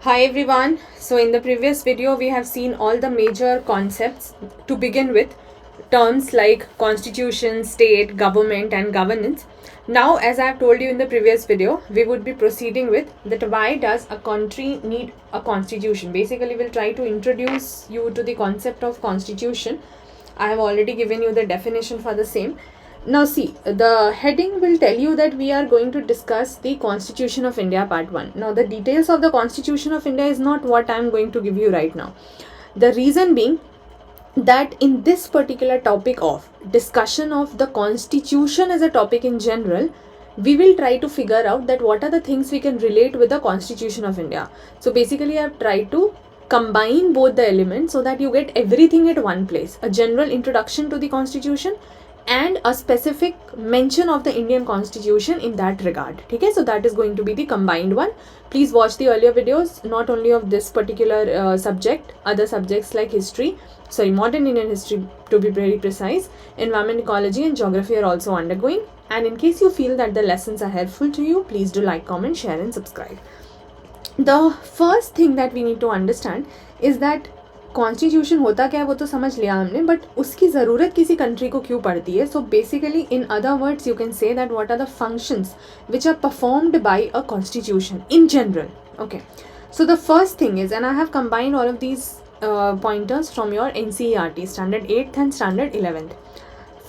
Hi everyone. So in the previous video we have seen all the major concepts. To begin with, terms like constitution, state, government and governance. Now, as I have told you in the previous video, we would be proceeding with that why does a country need a constitution. Basically we'll try to introduce you to the concept of constitution. I have already given you the definition for the same. Now see, the heading will tell you that we are going to discuss the Constitution of India part 1. Now the details of the Constitution of India is not what I am going to give you right now. The reason being that in this particular topic of discussion of the Constitution as a topic in general, we will try to figure out that what are the things we can relate with the Constitution of India. So basically I have tried to combine both the elements so that you get everything at one place. A general introduction to the Constitution and a specific mention of the Indian Constitution in that regard. Okay, so that is going to be the combined one. Please watch the earlier videos, not only of this particular subject, other subjects like modern Indian history to be very precise, environment, ecology and geography are also undergoing. And in case you feel that the lessons are helpful to you, please do like, comment, share and subscribe. The first thing that we need to understand is that constitution होता क्या है वो तो समझ लिया हमने, but उसकी ज़रूरत किसी कंट्री को क्यों पड़ती है. So basically in other words you can say that what are the functions which are performed by a constitution in general. Okay, so the first thing is, and I have combined all of these pointers from your NCERT standard 8th and standard 11th.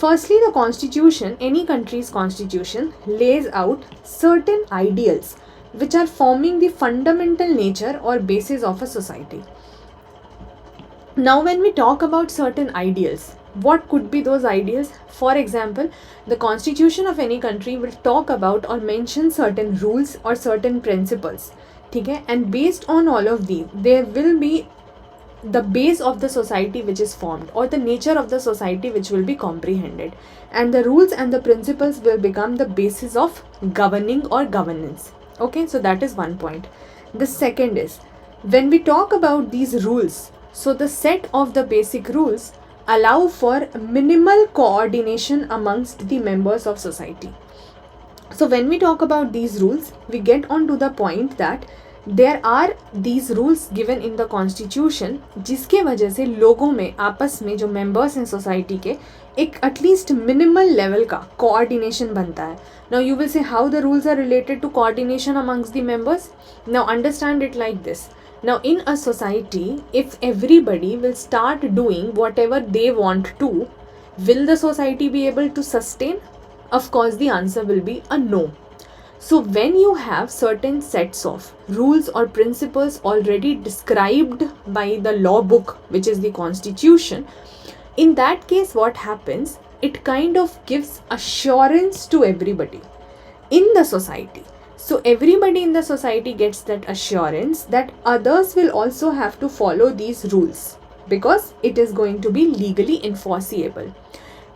Firstly, the constitution, any country's constitution lays out certain ideals which are forming the fundamental nature or basis of a society. Now when we talk about certain ideals, what could be those ideals? For example, the constitution of any country will talk about or mention certain rules or certain principles. Okay? And based on all of these, there will be the base of the society which is formed, or the nature of the society which will be comprehended, and the rules and the principles will become the basis of governing or governance. Okay, so that is one point. The second is, when we talk about these rules, so the set of the basic rules allow for minimal coordination amongst the members of society. So when we talk about these rules, we get on to the point that there are these rules given in the constitution जिसके वजह से लोगों में आपस में जो members हैं society के एक at least minimal level का coordination बनता है. Now you will say how the rules are related to coordination amongst the members. Now understand it like this. Now in a society, if everybody will start doing whatever they want to, will the society be able to sustain? Of course the answer will be a no. So when you have certain sets of rules or principles already described by the law book, which is the constitution, in that case what happens? It kind of gives assurance to everybody in the society. So everybody in the society gets that assurance that others will also have to follow these rules because it is going to be legally enforceable.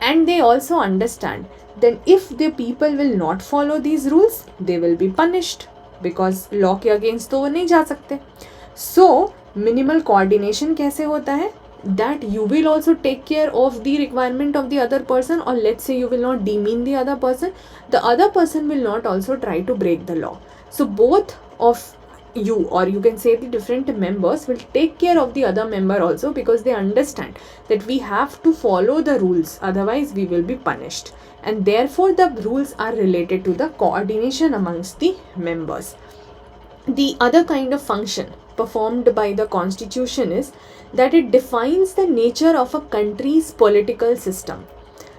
And they also understand that if the people will not follow these rules, they will be punished because law के against तो वो नहीं जा सकते. So minimal coordination कैसे होता है? That you will also take care of the requirement of the other person, or let's say you will not demean the other person will not also try to break the law. So both of you, or you can say the different members, will take care of the other member also because they understand that we have to follow the rules, otherwise we will be punished, and therefore the rules are related to the coordination amongst the members. The other kind of function performed by the constitution is that it defines the nature of a country's political system.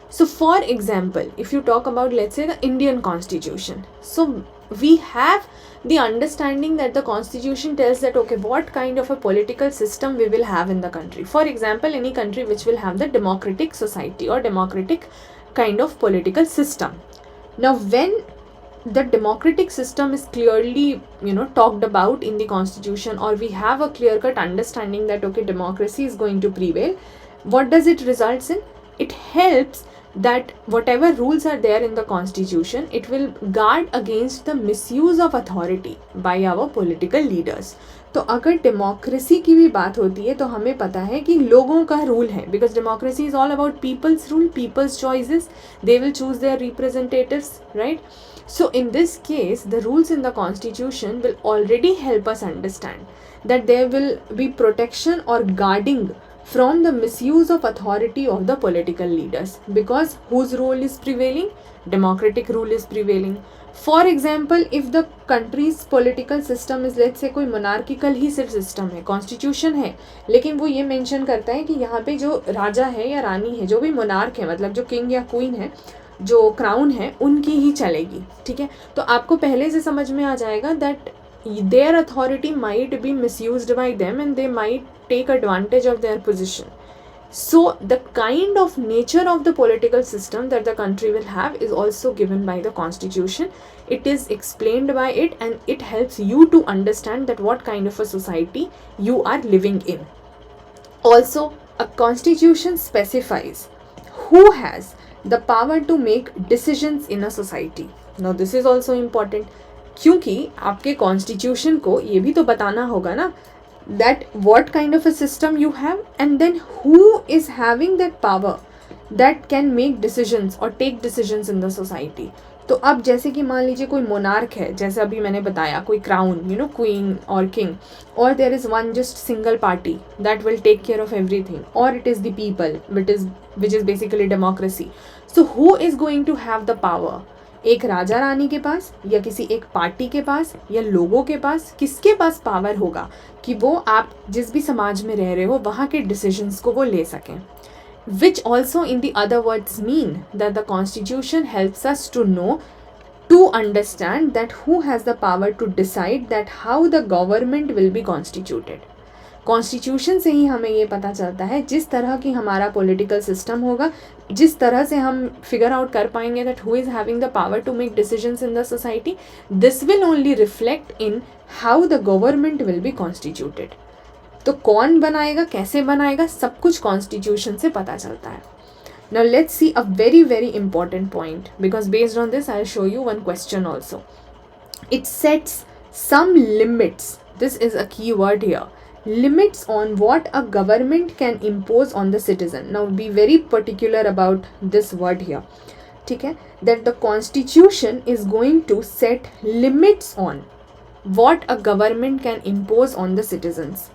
So for example, if you talk about, let's say, the Indian constitution, so we have the understanding that the constitution tells that okay, what kind of a political system we will have in the country. For example, any country which will have the democratic society or democratic kind of political system. Now when the democratic system is clearly talked about in the constitution, or we have a clear cut understanding that okay, democracy is going to prevail, what does it results in? It helps that whatever rules are there in the constitution, it will guard against the misuse of authority by our political leaders. तो अगर democracy की भी बात होती है तो हमें पता है कि लोगों का रूल है, because democracy is all about people's rule, people's choices, they will choose their representatives, right? So in this case, the rules in the constitution will already help us understand that there will be protection or guarding from the misuse of authority of the political leaders, because whose role is prevailing? Democratic rule is prevailing. For example, if the country's political system is, let's say कोई monarchical ही सिर्फ system है, constitution है, लेकिन वो ये mention करता है कि यहाँ पे जो राजा है या रानी है, जो भी monarch है, मतलब जो king या queen है, जो क्राउन है, उनकी ही चलेगी, ठीक है. तो आपको पहले से समझ में आ जाएगा that their authority might be misused by them and they might take advantage of their position. So the kind of nature of the political system that the country will have is also given by the constitution. It is explained by it, and it helps you to understand that what kind of a society you are living in. Also, a constitution specifies who has the power to make decisions in a society. Now this is also important, क्योंकि आपके constitution को ये भी तो बताना होगा ना that what kind of a system you have, and then who is having that power that can make decisions or take decisions in the society. तो अब जैसे कि मान लीजिए कोई मोनार्क है, जैसे अभी मैंने बताया, कोई क्राउन, क्वीन और किंग, और there is one just single party that will take care of everything, और it is the people which is basically democracy. So who is going to have the power? एक राजा रानी के पास, या किसी एक party के पास, या लोगों के पास? किसके पास पावर होगा कि वो आप जिस भी समाज में रह रहे हो वहाँ के डिसीजंस को वो ले सकें? Which also in the other words mean that the constitution helps us to know, to understand that who has the power to decide that how the government will be constituted. Constitution से ही हमें ये पता चलता है, जिस तरह की हमारा पॉलिटिकल सिस्टम होगा, जिस तरह से हम फिगर आउट कर पाएंगे that who is having the power to make decisions in the society, this will only reflect in how the government will be constituted. तो कौन बनाएगा, कैसे बनाएगा, सब कुछ कॉन्स्टिट्यूशन से पता चलता है. Now let's see a very very important point, because based on this I'll show you one question also. It sets some limits. This is a key word here. Limits on what a government can impose on the citizen. Now be very particular about this word here. ठीक है, that the constitution is going to set limits on what a government can impose on the citizens.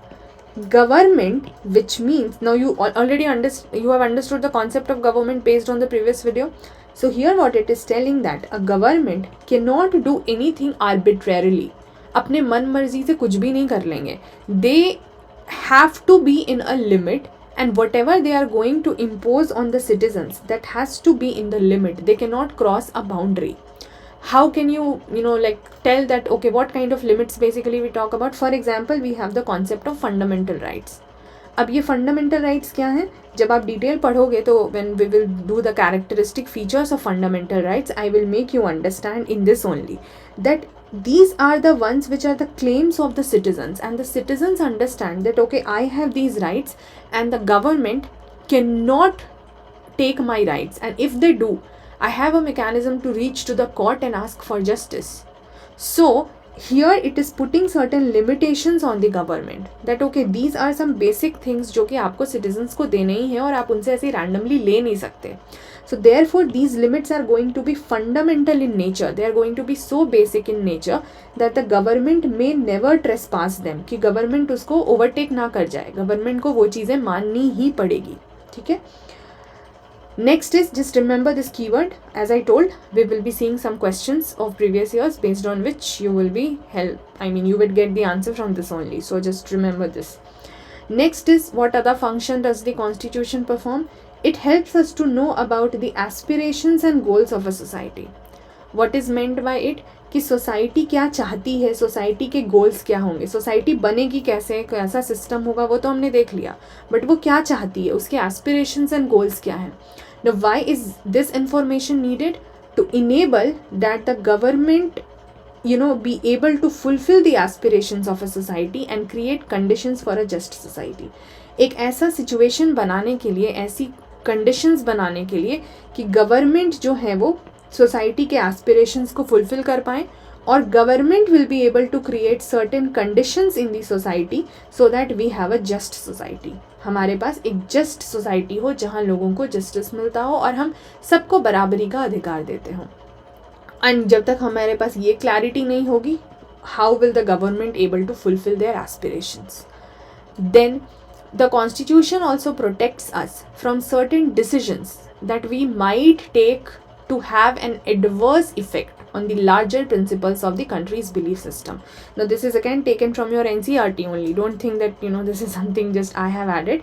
Government, which means, now you have understood the concept of government based on the previous video. So here what it is telling that a government cannot do anything arbitrarily. अपने मन मर्जी से कुछ भी नहीं कर लेंगे. They have to be in a limit, and whatever they are going to impose on the citizens, that has to be in the limit. They cannot cross a boundary. How can you tell that, okay, what kind of limits basically we talk about? For example, we have the concept of fundamental rights. अब ये fundamental rights क्या हैं? जब आप detail पढ़ोगे तो when we will do the characteristic features of fundamental rights, I will make you understand in this only that these are the ones which are the claims of the citizens, and the citizens understand that, okay, I have these rights and the government cannot take my rights, and if they do, I have a mechanism to reach to the court and ask for justice. So here it is putting certain limitations on the government that, okay, these are some basic things जो कि आपको citizens को देने ही है और आप उनसे ऐसे randomly ले नहीं सकते. So therefore these limits are going to be fundamental in nature. They are going to be so basic in nature that the government may never trespass them, कि government उसको overtake ना कर जाए. Government को वो चीज़ें माननी ही पड़ेगी. ठीक है. Next is, just remember this keyword. As I told, we will be seeing some questions of previous years based on which you will be you would get the answer from this only. So just remember this. Next is, what other function does the constitution perform? It helps us to know about the aspirations and goals of a society. What is meant by it? कि society क्या चाहती है, society के goals क्या होंगे, society बनेगी कैसे, कैसा सिस्टम होगा, वो तो हमने देख लिया, बट वो क्या चाहती है, उसके एस्पिरेशंस एंड गोल्स क्या हैं. Now why is this information needed? To enable that the government be able to fulfill the aspirations of a society and create conditions for a just society. एक ऐसा situation बनाने के लिए, ऐसी conditions बनाने के लिए कि government जो है वो society के aspirations को fulfill कर पाए, और government will be able to create certain conditions in the society so that we have a just society. हमारे पास एक जस्ट सोसाइटी हो जहाँ लोगों को जस्टिस मिलता हो और हम सबको बराबरी का अधिकार देते हों. एंड जब तक हमारे पास ये क्लैरिटी नहीं होगी, how will the government able to fulfil their aspirations? Then the constitution also protects us from certain decisions that we might take to have an adverse effect on the larger principles of the country's belief system. Now this is again taken from your NCERT only. Don't think that this is something just I have added.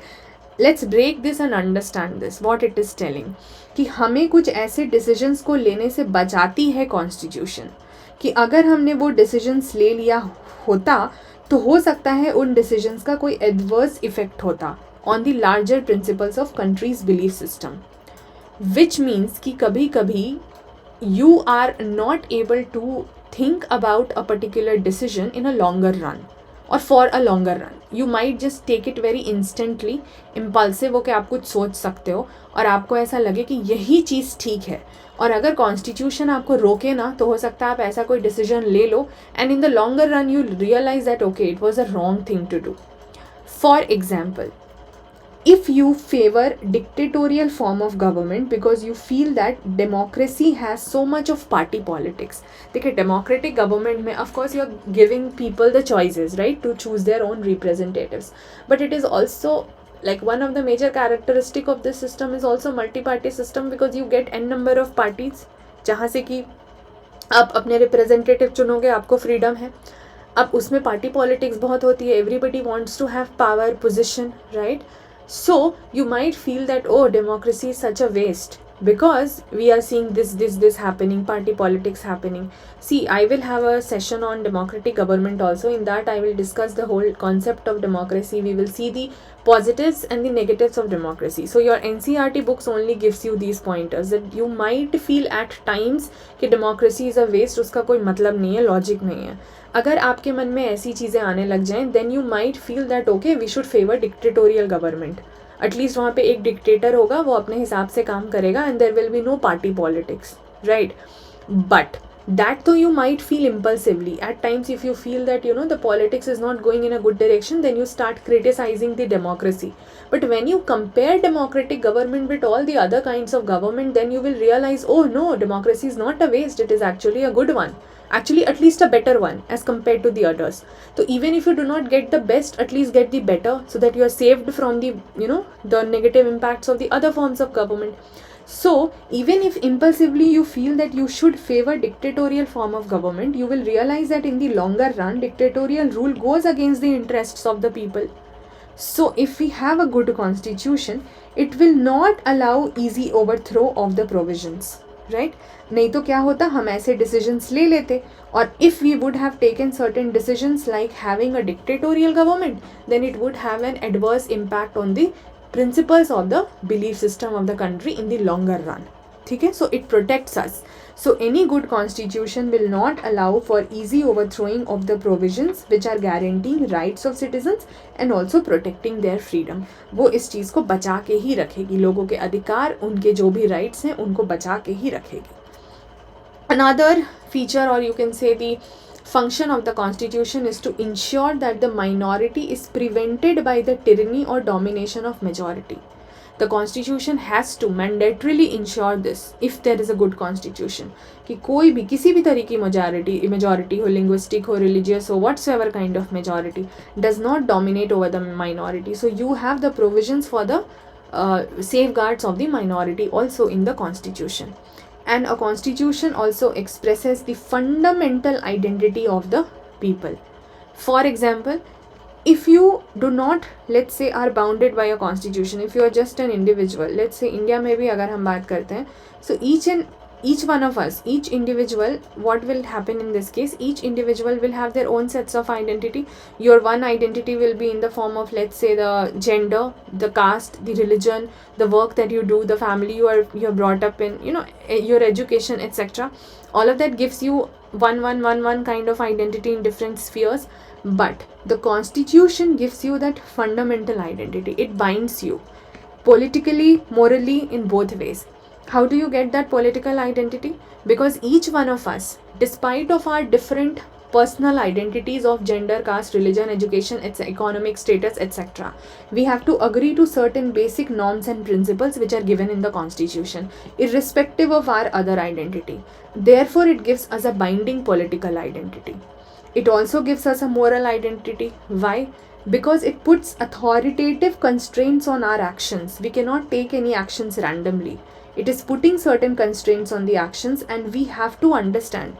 Let's break this and understand this, what it is telling. कि हमें कुछ ऐसे decisions को लेने से बचाती है constitution, कि अगर हमने वो decisions ले लिया होता तो हो सकता है उन डिसीजंस का कोई एडवर्स इफेक्ट होता on the larger principles of countries belief system, which means कि कभी कभी you are not able to think about a particular decision in a longer run और for a longer run. You might just take it very instantly, impulsive होकर आप कुछ सोच सकते हो और आपको ऐसा लगे कि यही चीज़ ठीक है, और अगर कॉन्स्टिट्यूशन आपको रोके ना तो हो सकता है आप ऐसा कोई डिसीजन ले लो and in the longer run you realise that okay it was a wrong thing to do. For example, if you favor dictatorial form of government because you feel that democracy has so much of party politics. देखिए democratic government में of course you are giving people the choices, right, to choose their own representatives, but it is also like one of the major characteristic of this system is also multi-party system because you get n number of parties जहाँ से कि आप अपने representative चुनोगे, आपको freedom है. अब उसमें party politics बहुत होती है, everybody wants to have power, position, right? So you might feel that oh, democracy is such a waste because we are seeing this happening, party politics happening. See, I will have a session on democratic government also. In that I will discuss the whole concept of democracy. We will see the positives and the negatives of democracy. So your NCERT books only gives you these pointers that you might feel at times कि democracy is a waste, उसका कोई मतलब नहीं है, logic नहीं है. अगर आपके मन में ऐसी चीज़ें आने लग जाएं then you might feel that okay we should favor dictatorial government. At least वहाँ पे एक डिक्टेटर होगा, वो अपने हिसाब से काम करेगा and there will be no party politics, right? But that though you might feel impulsively at times, if you feel that the politics is not going in a good direction, then you start criticizing the democracy. But when you compare democratic government with all the other kinds of government, then you will realize, oh no, democracy is not a waste, it is actually a good one, actually at least a better one as compared to the others. So even if you do not get the best, at least get the better, so that you are saved from the the negative impacts of the other forms of government. So even if impulsively you feel that you should favor dictatorial form of government, you will realize that in the longer run dictatorial rule goes against the interests of the people. So if we have a good constitution, it will not allow easy overthrow of the provisions, right? नहीं तो क्या होता, हम ऐसे decisions ले लेते, और if we would have taken certain decisions like having a dictatorial government, then it would have an adverse impact on the principles of the belief system of the country in the longer run. ठीक है? So it protects us. So any good constitution will not allow for easy overthrowing of the provisions which are guaranteeing rights of citizens and also protecting their freedom. वो इस चीज़ को बचा के ही रखेगी, लोगों के अधिकार, उनके जो भी rights हैं उनको बचा के ही रखेगी. Another feature, or you can say the function of the constitution, is to ensure that the minority is prevented by the tyranny or domination of majority. The constitution has to mandatorily ensure this if there is a good constitution, कि कोई भी किसी भी तरह की majority हो, linguistic हो, religious हो, whatsoever kind of majority does not dominate over the minority. So you have the provisions for the safeguards of the minority also in the constitution. And a constitution also expresses the fundamental identity of the people. For example, if you do not, let's say, are bounded by a constitution, if you are just an individual, let's say India में भी अगर हम बात करते हैं, so each one of us, each individual, what will happen in this case, each individual will have their own sets of identity. Your one identity will be in the form of, let's say, the gender, the caste, the religion, the work that you do, the family you are brought up in, your education, etc. All of that gives you one kind of identity in different spheres. But the constitution gives you that fundamental identity. It binds you politically, morally, in both ways. How do you get that political identity? Because each one of us, despite of our different personal identities of gender, caste, religion, education, its economic status, etc. We have to agree to certain basic norms and principles which are given in the constitution, irrespective of our other identity. Therefore, it gives us a binding political identity. It also gives us a moral identity. Why? Because it puts authoritative constraints on our actions. We cannot take any actions randomly. It is putting certain constraints on the actions, and we have to understand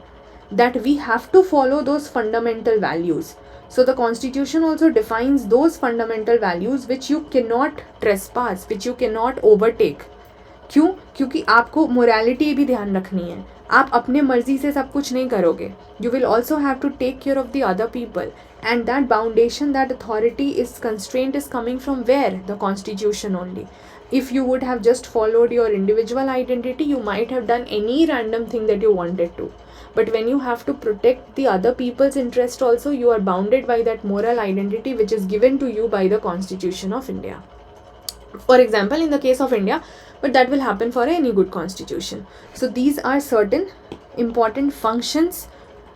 that we have to follow those fundamental values. So the constitution also defines those fundamental values which you cannot trespass, which you cannot overtake. क्यों? क्योंकि आपको morality भी ध्यान रखनी है. आप अपने मर्जी से सब कुछ नहीं करोगे. You will also have to take care of the other people, and that foundation, that authority is constraint is coming from where? The constitution only. If you would have just followed your individual identity, you might have done any random thing that you wanted to. But when you have to protect the other people's interest also, you are bounded by that moral identity which is given to you by the Constitution of India. For example, in the case of India, but that will happen for any good constitution. So these are certain important functions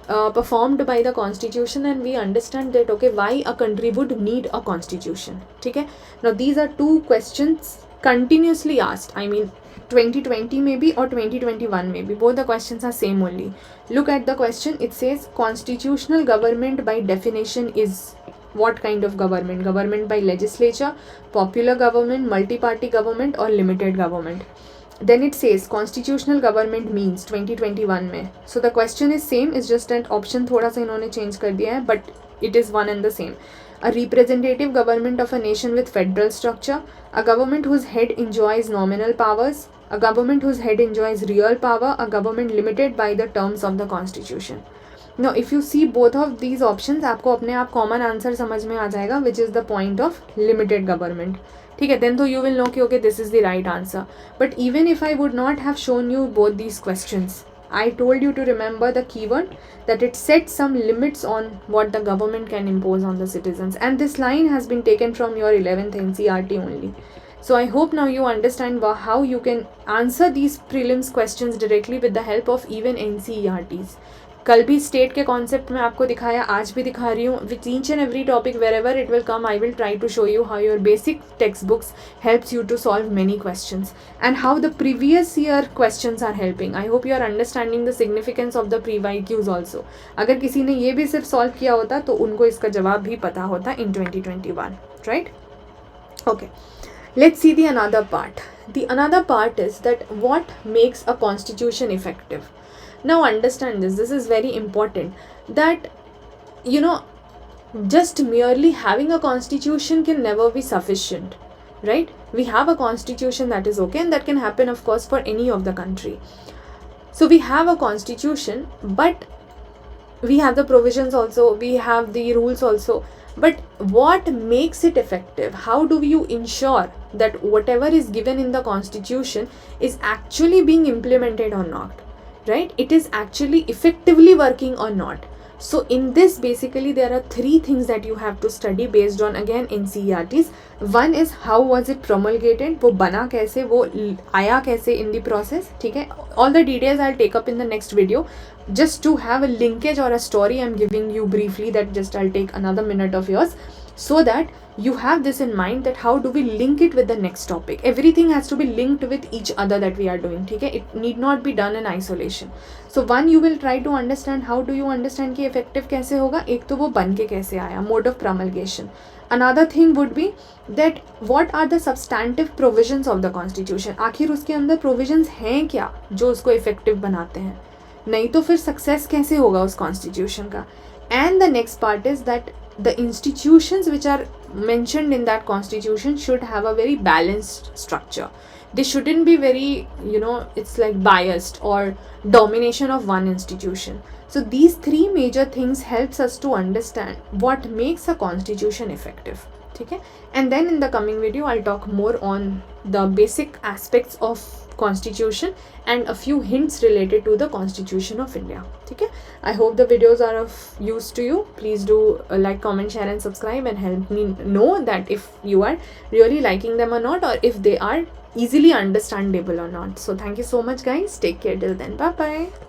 performed by the constitution, and we understand that okay, why a country would need a constitution. Okay? Now these are two questions continuously asked. I mean 2020 maybe or 2021 maybe, both the questions are same only. Look at the question. It says constitutional government by definition is what kind of government? Government by legislature, popular government, multi-party government or limited government. Then it says constitutional government means 2021 में. So the question is same, is just an option थोड़ा सा इन्होंने change कर दिया है, but it is one and the same. A representative government of a nation with federal structure, a government whose head enjoys nominal powers, a government whose head enjoys real power, a government limited by the terms of the constitution. Now if you see both of these options, आपको अपने आप common answer समझ में आ जाएगा, which is the point of limited government. ठीक है, then तो you will know कि okay, this is the right answer. But even if I would not have shown you both these questions, I told you to remember the keyword that it sets some limits on what the government can impose on the citizens, and this line has been taken from your 11th NCERT only. So I hope now you understand how you can answer these prelims questions directly with the help of even NCERTs. कल भी state के concept में आपको दिखाया, आज भी दिखा रही हूँ. With each and every topic wherever it will come, I will try to show you how your basic text books helps you to solve many questions and how the previous year questions are helping. I hope you are understanding the significance of the PYQs also. अगर किसी ने ये भी सिर्फ solve किया होता तो उनको इसका जवाब भी पता होता इन 2021, right? Okay, let's see the another part. The another part is that what makes a constitution effective. Now understand this is very important, that you know, just merely having a constitution can never be sufficient, right? We have a constitution, that is okay, and that can happen of course for any of the country. So we have a constitution, but we have the provisions also, we have the rules also. But what makes it effective? How do you ensure that whatever is given in the constitution is actually being implemented or not, right? It is actually effectively working or not. So in this basically there are three things that you have to study based on again NCERTs. One is how was it promulgated, वो बना कैसे, वो आया कैसे in the process, ठीक है? All the details I'll take up in the next video. Just to have a linkage or a story I'm giving you briefly, that just I'll take another minute of yours, so that you have this in mind, that how do we link it with the next topic. Everything has to be linked with each other that we are doing, ठीक है? It need not be done in isolation. So one, you will try to understand how do you understand कि effective कैसे होगा. एक तो वो बन के कैसे आया, mode of promulgation. Another thing would be that what are the substantive provisions of the constitution. आखिर उसके अंदर provisions हैं क्या जो उसको effective बनाते हैं, नहीं तो फिर सक्सेस कैसे होगा उस कॉन्स्टिट्यूशन का. And the next part is that the institutions which are mentioned in that constitution should have a very balanced structure. They shouldn't be very, you know, it's like biased or domination of one institution. So these three major things helps us to understand what makes a constitution effective. Okay? And then in the coming video I'll talk more on the basic aspects of constitution and a few hints related to the Constitution of India. Okay? I hope the videos are of use to you. Please do like, comment, share and subscribe and help me know that if you are really liking them or not, or if they are easily understandable or not. So thank you so much guys. Take care till then. Bye bye.